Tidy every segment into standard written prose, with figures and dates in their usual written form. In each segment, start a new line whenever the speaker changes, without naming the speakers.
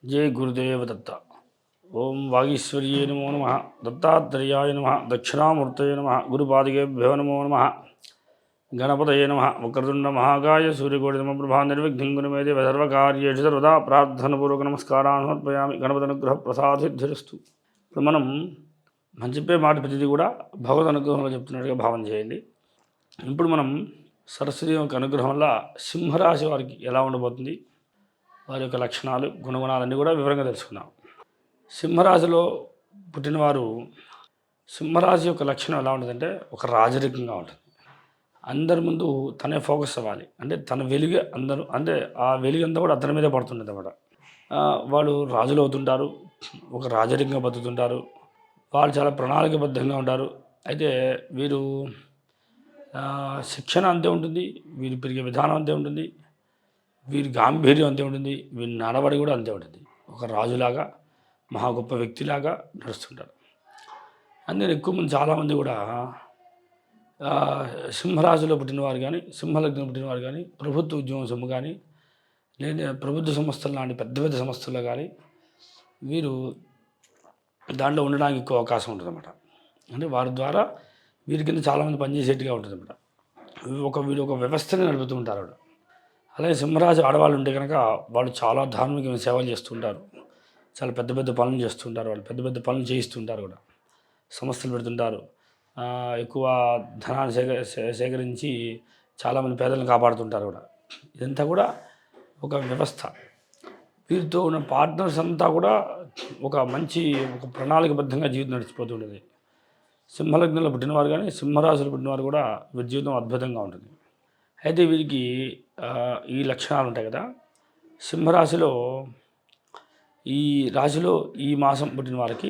जय गुरुदेव दत्त। ओं वागीश्वर्ये नमो नमः। दत्तात्रेयाय नमः। दक्षिणामूर्तये नमः। गुरुपादिकेभ्यो नमो नमः। गणपतये नमः। वक्रतुंड महाकाय सूर्यकोटि समप्रभा निर्विघ्नं कुरु मे देव सर्वकार्येषु सर्वदा प्रार्थनापूर्वक नमस्कारान् समर्पयामि। गणपति अनुग्रह प्रसादिद्धिरस्तु। ఇప్పుడు మనం చెప్పే మాట ప్రతిదీ కూడా భగవద్ అనుగ్రహంలో చెప్తున్నట్టుగా భావన చేయండి. ఇప్పుడు మనం సరస్వతి యొక్క అనుగ్రహం వల్ల సింహరాశి వారికి ఎలా ఉండబోతుంది, వారి యొక్క లక్షణాలు గుణగుణాలన్నీ కూడా వివరంగా తెలుసుకుందాం. సింహరాశిలో పుట్టినవారు, సింహరాశి యొక్క లక్షణం ఎలా ఉంటుందంటే ఒక రాజరికంగా ఉంటుంది. అందరి ముందు తనే ఫోకస్ అవ్వాలి, అంటే తన వెలుగు అందరూ, అంటే ఆ వెలుగు అంతా కూడా అతని మీదే పడుతుంటుంది అన్నమాట. వాళ్ళు రాజులు అవుతుంటారు, ఒక రాజరికంగా బతుకుతుంటారు, వాళ్ళు చాలా ప్రణాళికబద్ధంగా ఉంటారు. అయితే వీరు శిక్షణ అంతే ఉంటుంది, వీరు పెరిగే విధానం అంతే ఉంటుంది, వీరి గాంభీర్యం అంతే ఉంటుంది, వీరి నడవడి కూడా అంతే ఉంటుంది. ఒక రాజులాగా, మహా గొప్ప వ్యక్తిలాగా నడుస్తుంటారు. అందుకని ఎక్కువ మంది, చాలామంది కూడా సింహరాశిలో పుట్టినవారు కానీ, సింహలగ్నం పుట్టినవారు కానీ, ప్రభుత్వ ఉద్యోగం సొమ్ము కానీ, లేదా ప్రభుత్వ సంస్థలు లాంటి పెద్ద పెద్ద సంస్థల్లో కానీ వీరు దాంట్లో ఉండడానికి ఎక్కువ అవకాశం ఉంటుందన్నమాట. అంటే వారి ద్వారా వీరి కింద చాలామంది పనిచేసేట్టుగా ఉంటుందన్నమాట. వీరు ఒక వ్యవస్థని నడుపుతూ ఉంటారు. అలాగే సింహరాశి ఆడవాళ్ళు ఉంటే కనుక వాళ్ళు చాలా ధార్మికమైన సేవలు చేస్తుంటారు, చాలా పెద్ద పెద్ద పనులు చేస్తుంటారు, వాళ్ళు పెద్ద పెద్ద పనులు చేయిస్తుంటారు కూడా, సంస్థలు పెడుతుంటారు, ఎక్కువ ధనాన్ని సేకరించి చాలామంది పేదలను కాపాడుతుంటారు కూడా. ఇదంతా కూడా ఒక వ్యవస్థ. వీరితో ఉన్న పార్ట్నర్స్ అంతా కూడా ఒక ప్రణాళికబద్ధంగా జీవితం నడిచిపోతుంటుంది. సింహలగ్నంలో పుట్టినవారు కానీ, సింహరాశిలో పుట్టినవారు కూడా వీరి జీవితం అద్భుతంగా ఉంటుంది. అయితే వీరికి ఈ లక్షణాలు ఉంటాయి కదా. సింహరాశిలో ఈ రాశిలో ఈ మాసం పుట్టిన వారికి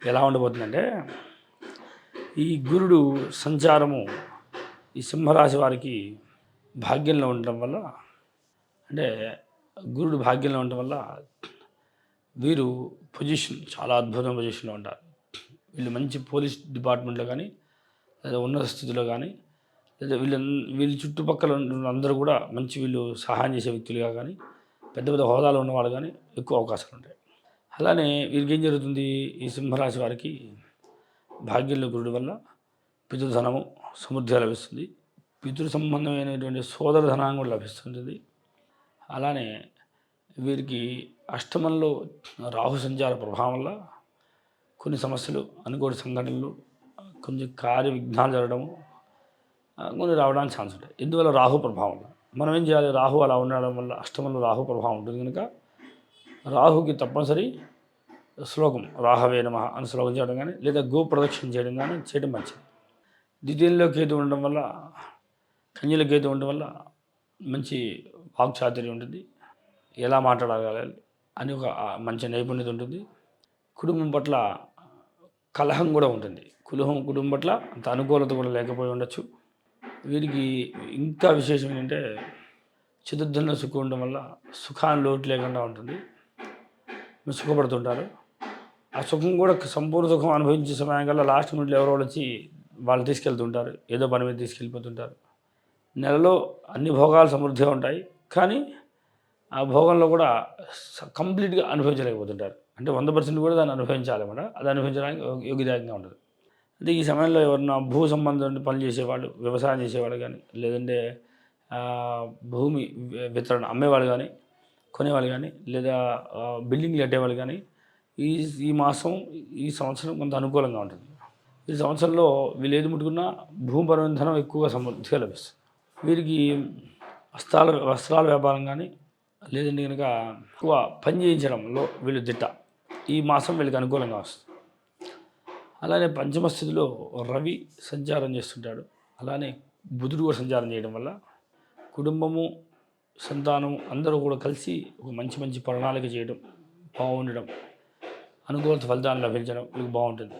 ఎలా ఉండబోతుందంటే, ఈ గురుడు సంచారము ఈ సింహరాశి వారికి భాగ్యంలో ఉండటం వల్ల, అంటే గురుడు భాగ్యంలో ఉండటం వల్ల వీరు పొజిషన్, చాలా అద్భుతమైన పొజిషన్లో ఉంటారు. వీళ్ళు మంచి పోలీస్ డిపార్ట్మెంట్లో కానీ, లేదా ఉన్నత స్థితిలో కానీ, లేదా వీళ్ళ చుట్టుపక్కల అందరూ కూడా మంచి, వీళ్ళు సహాయం చేసే వ్యక్తులుగా కానీ, పెద్ద పెద్ద హోదాలో ఉన్నవాళ్ళు కానీ ఎక్కువ అవకాశాలు ఉంటాయి. అలానే వీరికి ఏం జరుగుతుంది, ఈ సింహరాశి వారికి భాగ్యంలో గురుడు వల్ల పితృధనము సమృద్ధిగా లభిస్తుంది. పితృ సంబంధమైనటువంటి సోదర ధనాన్ని కూడా లభిస్తుంటుంది. అలానే వీరికి అష్టమంలో రాహు సంచార ప్రభావం వల్ల కొన్ని సమస్యలు, అనుకోని సంఘటనలు, కొంచెం కార్య విఘ్నాలు జరగడము కొన్ని రావడానికి ఛాన్స్ ఉంటాయి. ఇందువల్ల రాహు ప్రభావం. మనం ఏం చేయాలి, రాహు అలా ఉండడం వల్ల అష్టమంలో రాహు ప్రభావం ఉంటుంది కనుక రాహుకి తప్పనిసరి శ్లోకం రాహవే నమః అని శ్లోకం చేయడం కానీ, లేదా గో ప్రదక్షిణ చేయడం కానీ చేయడం మంచిది. ద్వితీయంలో కేతు ఉండడం వల్ల, కన్యలో కేతు ఉండడం వల్ల మంచి వాక్చాతుర్యం ఉంటుంది, ఎలా మాట్లాడాలి అని ఒక మంచి నైపుణ్యత ఉంటుంది. కుటుంబం పట్ల కలహం కూడా ఉంటుంది, కుటుంబం పట్ల అంత అనుకూలత కూడా లేకపోయి ఉండొచ్చు. వీరికి ఇంకా విశేషం ఏంటంటే, చతుర్థంలో సుఖం ఉండడం వల్ల సుఖాన్ని లోటు లేకుండా ఉంటుంది, మీరు సుఖపడుతుంటారు. ఆ సుఖం కూడా సంపూర్ణ సుఖం అనుభవించే సమయం కల్లా లాస్ట్ మినిట్లో ఎవరో వచ్చి వాళ్ళు తీసుకెళ్తుంటారు, ఏదో పని మీద తీసుకెళ్ళిపోతుంటారు. నెలలో అన్ని భోగాలు సమృద్ధిగా ఉంటాయి, కానీ ఆ భోగంలో కూడా కంప్లీట్గా అనుభవించలేకపోతుంటారు. అంటే 100% కూడా దాన్ని అనుభవించాలన్నమాట. అది అనుభవించడానికి యోగ్యదాయకంగా ఉంటుంది. అంటే ఈ సమయంలో ఎవరన్నా భూ సంబంధం పని చేసేవాళ్ళు, వ్యవసాయం చేసేవాళ్ళు కానీ, లేదంటే భూమి వితరణ అమ్మేవాళ్ళు కానీ, కొనేవాళ్ళు కానీ, లేదా బిల్డింగ్లు కట్టేవాళ్ళు కానీ ఈ మాసం, ఈ సంవత్సరం కొంత అనుకూలంగా ఉంటుంది. ఈ సంవత్సరంలో వీళ్ళు ఏది ముట్టుకున్నా భూపరమైన ధనం ఎక్కువగా సమృద్ధిగా లభిస్తుంది. వీరికి వస్త్రాల వ్యాపారం కానీ, లేదంటే కనుక ఎక్కువ పని చేయించడంలో వీళ్ళు దిట్ట. ఈ మాసం వీళ్ళకి అనుకూలంగా వస్తుంది. అలానే పంచమ స్థితిలో రవి సంచారం చేస్తుంటాడు. అలానే బుధుడు కూడా సంచారం చేయడం వల్ల కుటుంబము, సంతానము అందరూ కూడా కలిసి ఒక మంచి ప్రణాళిక చేయడం, బాగుండడం, అనుకూల ఫలితాలు లభించడం వీళ్ళకి బాగుంటుంది.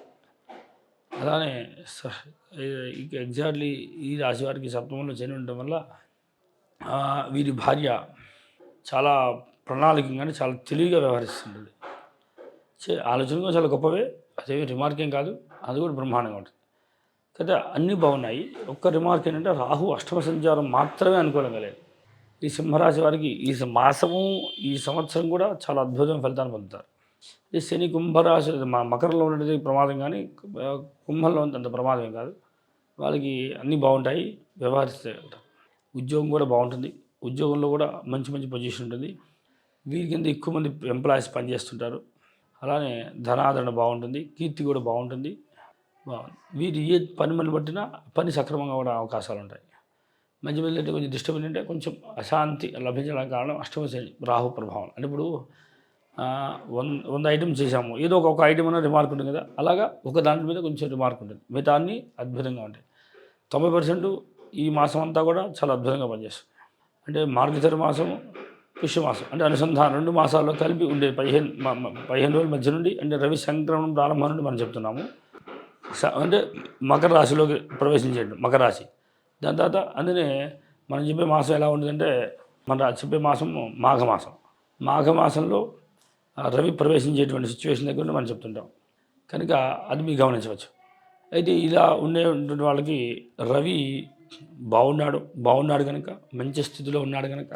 అలానే ఎగ్జాక్ట్లీ ఈ రాశి వారికి సప్తమంలో శని ఉండడం వల్ల వీరి భార్య చాలా ప్రణాళికంగానే చాలా తెలివిగా వ్యవహరిస్తుంటుంది. ఆలోచన కూడా చాలా గొప్పవే, అదేమి రిమార్క్ ఏం కాదు, అది కూడా బ్రహ్మాండంగా ఉంటుంది. అయితే అన్నీ బాగున్నాయి. ఒక్క రిమార్క్ ఏంటంటే రాహు అష్టమ సంచారం మాత్రమే అనుకూలంగా లేదు. ఈ సింహరాశి వారికి మాసము ఈ సంవత్సరం కూడా చాలా అద్భుతమైన ఫలితాన్ని పొందుతారు. ఈ శని కుంభరాశి మకరంలో ఉండేది ప్రమాదం, కానీ కుంభంలో అంత ప్రమాదం కాదు. వాళ్ళకి అన్నీ బాగుంటాయి, వ్యవహరిస్తే ఉద్యోగం కూడా బాగుంటుంది. ఉద్యోగంలో కూడా మంచి మంచి పొజిషన్ ఉంటుంది. వీరి కింద ఎక్కువ మంది ఎంప్లాయీస్ పనిచేస్తుంటారు. అలానే ధనాదరణ బాగుంటుంది, కీర్తి కూడా బాగుంటుంది. వీరు ఏ పని పట్టినా పని సక్రమంగా కూడా అవకాశాలు ఉంటాయి. మధ్య మధ్యలో కొంచెం డిస్టర్బ్ అంటే కొంచెం అశాంతి లభించడానికి కారణం అష్టమ శని రాహు ప్రభావం. అంటే ఇప్పుడు 100 ఐటమ్స్ చేసాము, ఏదో ఒక ఐటమ్ అన్న రిమార్క్ ఉంటుంది కదా, అలాగా ఒక దాంట్లో మీద కొంచెం రిమార్క్ ఉంటుంది, మిగతా అన్నీ అద్భుతంగా ఉంటాయి. 90% ఈ మాసం అంతా కూడా చాలా అద్భుతంగా పనిచేస్తుంది. అంటే మార్గశిర మాసము, పుష్యమాసం అంటే అనుసంధానం 2 మాసాల్లో కలిపి ఉండే 15 రోజుల మధ్య నుండి, అంటే రవి సంక్రమణం ప్రారంభం నుండి మనం చెప్తున్నాము. అంటే మకర రాశిలోకి ప్రవేశించేయండి, మకర రాశి. దాని తర్వాత అందునే మనం చెప్పే మాసం ఎలా ఉంటుందంటే, మన చెప్పే మాసం మాఘమాసం. మాఘమాసంలో రవి ప్రవేశించేటువంటి సిచ్యువేషన్ దగ్గర మనం చెప్తుంటాం కనుక అది మీరు గమనించవచ్చు. అయితే ఇలా ఉండేటువంటి వాళ్ళకి రవి బాగున్నాడు కనుక, మంచి స్థితిలో ఉన్నాడు కనుక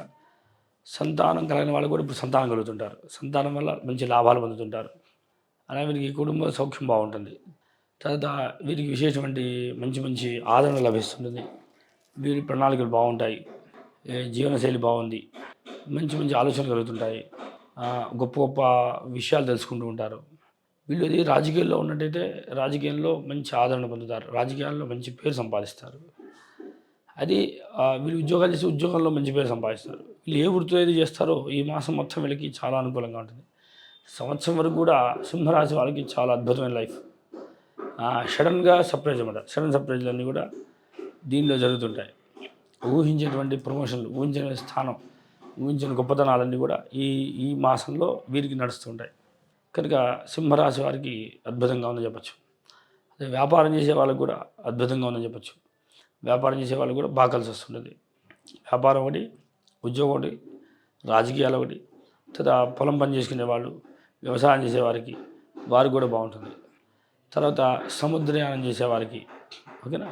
సంతానం కలిగిన వాళ్ళు కూడా ఇప్పుడు సంతానం కలుగుతుంటారు. సంతానం వల్ల మంచి లాభాలు పొందుతుంటారు. అలాగే వీరికి కుటుంబ సౌఖ్యం బాగుంటుంది. తర్వాత వీరికి విశేషమైన మంచి మంచి ఆదరణ లభిస్తుంటుంది. వీరి ప్రణాళికలు బాగుంటాయి, జీవనశైలి బాగుంది, మంచి మంచి ఆలోచనలు కలుగుతుంటాయి, గొప్ప గొప్ప విషయాలు తెలుసుకుంటూ ఉంటారు. వీళ్ళు అది రాజకీయాల్లో ఉన్నట్టయితే రాజకీయంలో మంచి ఆదరణ పొందుతారు, రాజకీయాల్లో మంచి పేరు సంపాదిస్తారు. అది వీళ్ళు ఉద్యోగాలు చేసి ఉద్యోగంలో మంచి పేరు సంపాదిస్తారు. వీళ్ళు ఏ వృత్తిలో ఏది చేస్తారో ఈ మాసం మొత్తం వీళ్ళకి చాలా అనుకూలంగా ఉంటుంది. సంవత్సరం వరకు కూడా సింహరాశి వాళ్ళకి చాలా అద్భుతమైన లైఫ్. సడన్గా సర్ప్రైజ్ అన్నమాట. సడన్ సర్ప్రైజ్లు అన్నీ కూడా దీనిలో జరుగుతుంటాయి. ఊహించేటువంటి ప్రమోషన్లు, ఊహించిన స్థానం, ఊహించిన గొప్పతనాలన్నీ కూడా ఈ మాసంలో వీరికి నడుస్తుంటాయి. కనుక సింహరాశి వారికి అద్భుతంగా ఉందని చెప్పచ్చు. అదే వ్యాపారం చేసే వాళ్ళకి కూడా అద్భుతంగా ఉందని చెప్పచ్చు. వ్యాపారం చేసే వాళ్ళకి కూడా బాగా కలిసి వస్తుంటుంది. వ్యాపారం ఒకటి, ఉద్యోగం ఒకటి, రాజకీయాలు ఒకటి, తర్వాత పొలం పని చేసుకునే వాళ్ళు, వ్యవసాయం చేసేవారికి వారికి కూడా బాగుంటుంది. తర్వాత సముద్రయానం చేసేవారికి, ఓకేనా,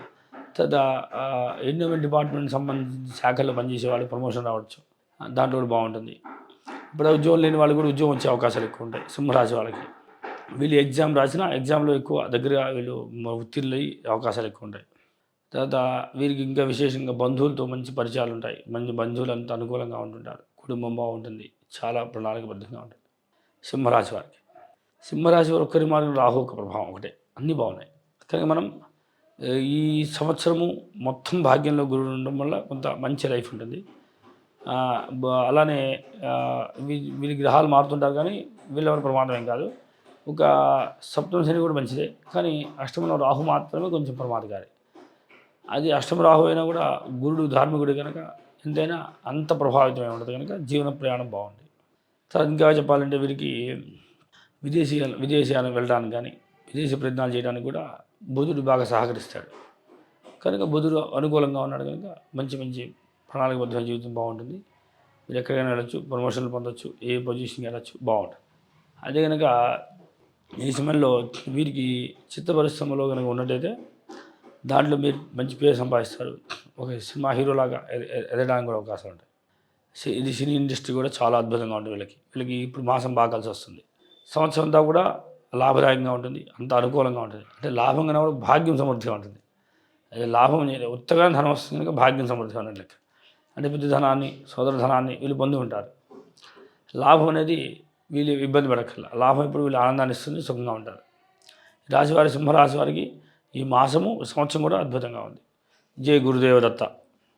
తర్వాత ఎన్విరాన్మెంట్ డిపార్ట్మెంట్ సంబంధించిన శాఖల్లో పనిచేసే వాళ్ళకి ప్రమోషన్ రావచ్చు, దాంట్లో కూడా బాగుంటుంది. ఇప్పుడు ఉద్యోగం లేని వాళ్ళు కూడా ఉద్యోగం వచ్చే అవకాశాలు ఎక్కువ ఉంటాయి సింహరాశి వాళ్ళకి. వీళ్ళు ఎగ్జామ్ రాసినా ఎగ్జామ్లో ఎక్కువ దగ్గరగా వీళ్ళు ఉత్తీర్ణులయ్యే అవకాశాలు ఎక్కువ ఉంటాయి. తర్వాత వీరికి ఇంకా విశేషంగా బంధువులతో మంచి పరిచయాలు ఉంటాయి. మంచి బంధువులు అంతా అనుకూలంగా ఉంటుంటారు. కుటుంబం బాగుంటుంది, చాలా ప్రణాళికబద్ధంగా ఉంటుంది సింహరాశి వారికి. సింహరాశి వారి ఒక్కరి మార్గం రాహు ఒక ప్రభావం ఒకటే, అన్నీ బాగున్నాయి. కానీ మనం ఈ సంవత్సరము మొత్తం భాగ్యంలో గురువు ఉండడం వల్ల కొంత మంచి లైఫ్ ఉంటుంది. అలానే వీళ్ళ గ్రహాలు మారుతుంటారు, కానీ వీళ్ళెవరి ప్రమాదం ఏం కాదు. ఒక సప్తమ శని కూడా మంచిదే, కానీ అష్టమంలో రాహు మాత్రమే కొంచెం ప్రమాదకారి. అది అష్టమ రాహు అయినా కూడా గురుడు ధార్మికుడు కనుక ఎంతైనా అంత ప్రభావితమై ఉండదు కనుక జీవన ప్రయాణం బాగుంది. తర్వాత ఇంకా చెప్పాలంటే వీరికి విదేశీయాలకు వెళ్ళడానికి కానీ, విదేశీ ప్రయత్నాలు చేయడానికి కూడా బుధుడు బాగా సహకరిస్తాడు. కనుక బుధుడు అనుకూలంగా ఉన్నాడు కనుక మంచి మంచి ప్రణాళికబద్ధమైన జీవితం బాగుంటుంది. మీరు ఎక్కడికైనా వెళ్ళచ్చు, ప్రమోషన్లు పొందొచ్చు, ఏ పొజిషన్కి వెళ్ళచ్చు, బాగుంటుంది. అదే కనుక ఈ సమయంలో వీరికి చిత్ర పరిశ్రమలో కనుక ఉన్నట్టయితే దాంట్లో మీరు మంచి పేరు సంపాదిస్తారు. ఒక సినిమా హీరోలాగా ఎదగడానికి కూడా అవకాశాలు ఉంటాయి. ఇది సినీ ఇండస్ట్రీ కూడా చాలా అద్భుతంగా ఉంటుంది వీళ్ళకి ఇప్పుడు మాసం బాగా కలిసి వస్తుంది. సంవత్సరం అంతా కూడా లాభదాయకంగా ఉంటుంది, అంత అనుకూలంగా ఉంటుంది. అంటే లాభం కన్నా కూడా భాగ్యం సమృద్ధిగా ఉంటుంది. అదే లాభం ఉత్తగా ధనం వస్తుంది కనుక భాగ్యం సమృద్ధిగా ఉన్నట్టు లెక్క. అంటే పెద్ద ధనాన్ని, సోదర ధనాన్ని వీళ్ళు పొంది ఉంటారు. లాభం అనేది వీళ్ళు ఇబ్బంది పడక్కర్లా, లాభం ఇప్పుడు వీళ్ళు ఆనందాన్ని ఇస్తుంది, సుఖంగా ఉంటారు. రాశివారి సింహరాశి వారికి ఈ మాసము సంవత్సరం కూడా అద్భుతంగా ఉంది. జై గురుదేవ దత్త.